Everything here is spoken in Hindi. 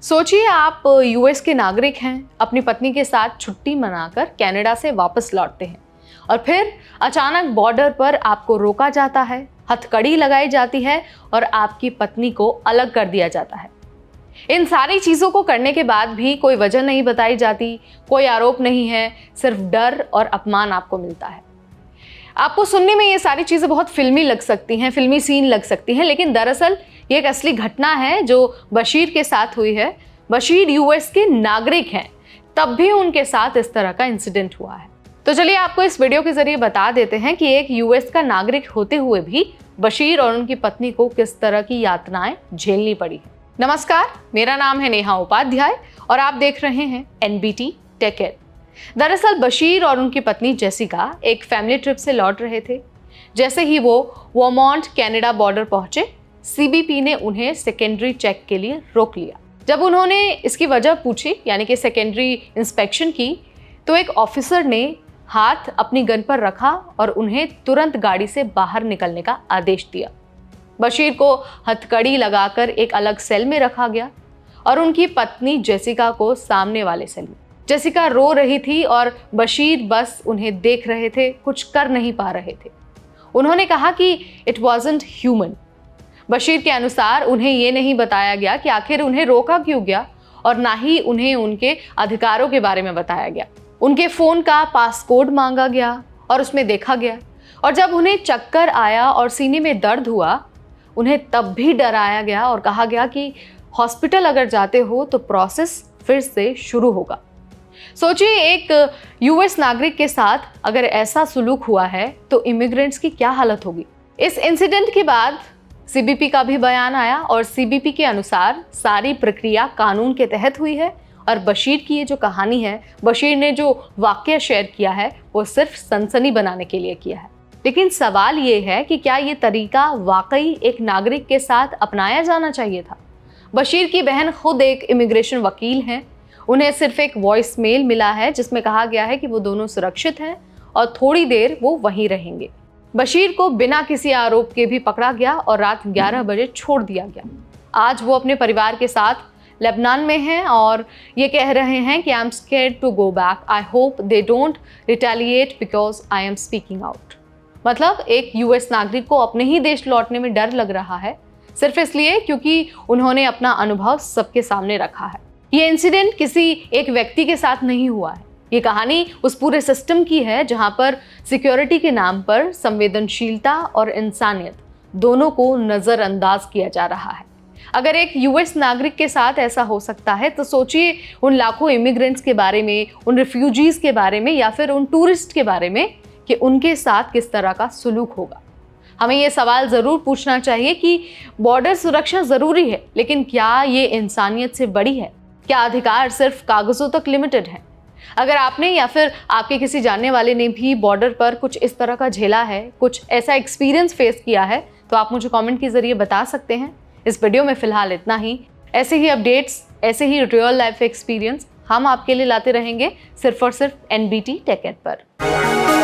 सोचिए आप यूएस के नागरिक हैं, अपनी पत्नी के साथ छुट्टी मनाकर कनाडा से वापस लौटते हैं और फिर अचानक बॉर्डर पर आपको रोका जाता है, हथकड़ी लगाई जाती है और आपकी पत्नी को अलग कर दिया जाता है। इन सारी चीज़ों को करने के बाद भी कोई वजह नहीं बताई जाती, कोई आरोप नहीं है, सिर्फ डर और अपमान आपको मिलता है। आपको सुनने में ये सारी चीज़ें बहुत फिल्मी लग सकती हैं, फिल्मी सीन लग सकती हैं, लेकिन दरअसल ये एक असली घटना है जो बशीर के साथ हुई है। बशीर यूएस के नागरिक हैं, तब भी उनके साथ इस तरह का इंसिडेंट हुआ है। तो चलिए आपको इस वीडियो के जरिए बता देते हैं कि एक यूएस का नागरिक होते हुए भी बशीर और उनकी पत्नी को किस तरह की यातनाएं झेलनी पड़ी है। नमस्कार, मेरा नाम है नेहा उपाध्याय और आप देख रहे हैं एनबीटी टेक एड। दरअसल बशीर और उनकी पत्नी जेसिका एक फैमिली ट्रिप से लौट रहे थे। जैसे ही वो वर्मोंट कनाडा बॉर्डर पहुंचे, सीबीपी ने उन्हें सेकेंडरी चेक के लिए रोक लिया। जब उन्होंने इसकी वजह पूछी, यानी कि सेकेंडरी इंस्पेक्शन की, तो एक ऑफिसर ने हाथ अपनी गन पर रखा और उन्हें तुरंत गाड़ी से बाहर निकलने का आदेश दिया। बशीर को हथकड़ी लगाकर एक अलग सेल में रखा गया और उनकी पत्नी जेसिका को सामने वाले सेल में। जेसिका रो रही थी और बशीर बस उन्हें देख रहे थे, कुछ कर नहीं पा रहे थे। उन्होंने कहा कि इट वॉजंट ह्यूमन। बशीर के अनुसार उन्हें ये नहीं बताया गया कि आखिर उन्हें रोका क्यों गया और ना ही उन्हें उनके अधिकारों के बारे में बताया गया। उनके फ़ोन का पासकोड मांगा गया और उसमें देखा गया, और जब उन्हें चक्कर आया और सीने में दर्द हुआ, उन्हें तब भी डराया गया और कहा गया कि हॉस्पिटल अगर जाते हो तो प्रोसेस फिर से शुरू होगा। सोचिए, एक यूएस नागरिक के साथ अगर ऐसा सुलूक हुआ है तो इमिग्रेंट्स की क्या हालत होगी। इस इंसिडेंट के बाद सीबीपी का भी बयान आया और सीबीपी के अनुसार सारी प्रक्रिया कानून के तहत हुई है और बशीर की ये जो कहानी है, बशीर ने जो वाकया शेयर किया है, वो सिर्फ सनसनी बनाने के लिए किया है। लेकिन सवाल ये है कि क्या ये तरीका वाकई एक नागरिक के साथ अपनाया जाना चाहिए था। बशीर की बहन खुद एक इमिग्रेशन वकील हैं। उन्हें सिर्फ एक वॉइस मेल मिला है जिसमें कहा गया है कि वो दोनों सुरक्षित हैं और थोड़ी देर वो वहीं रहेंगे। बशीर को बिना किसी आरोप के भी पकड़ा गया और रात 11 बजे छोड़ दिया गया। आज वो अपने परिवार के साथ लेबनान में हैं और ये कह रहे हैं कि I am scared to go back, I hope they don't retaliate because I am speaking out. मतलब एक यूएस नागरिक को अपने ही देश लौटने में डर लग रहा है, सिर्फ इसलिए क्योंकि उन्होंने अपना अनुभव सबके सामने रखा है। ये इंसिडेंट किसी एक व्यक्ति के साथ नहीं हुआ है, ये कहानी उस पूरे सिस्टम की है जहां पर सिक्योरिटी के नाम पर संवेदनशीलता और इंसानियत दोनों को नज़रअंदाज किया जा रहा है। अगर एक यूएस नागरिक के साथ ऐसा हो सकता है तो सोचिए उन लाखों इमिग्रेंट्स के बारे में, उन रिफ्यूजीज़ के बारे में या फिर उन टूरिस्ट के बारे में कि उनके साथ किस तरह का सुलूक होगा। हमें ये सवाल ज़रूर पूछना चाहिए कि बॉर्डर सुरक्षा ज़रूरी है, लेकिन क्या ये इंसानियत से बड़ी है? क्या अधिकार सिर्फ कागज़ों तक लिमिटेड है? अगर आपने या फिर आपके किसी जानने वाले ने भी बॉर्डर पर कुछ इस तरह का झेला है, कुछ ऐसा एक्सपीरियंस फेस किया है, तो आप मुझे कमेंट के ज़रिए बता सकते हैं। इस वीडियो में फ़िलहाल इतना ही। ऐसे ही अपडेट्स, ऐसे ही रियल लाइफ एक्सपीरियंस हम आपके लिए लाते रहेंगे सिर्फ और सिर्फ एनबीटी टेक एड पर।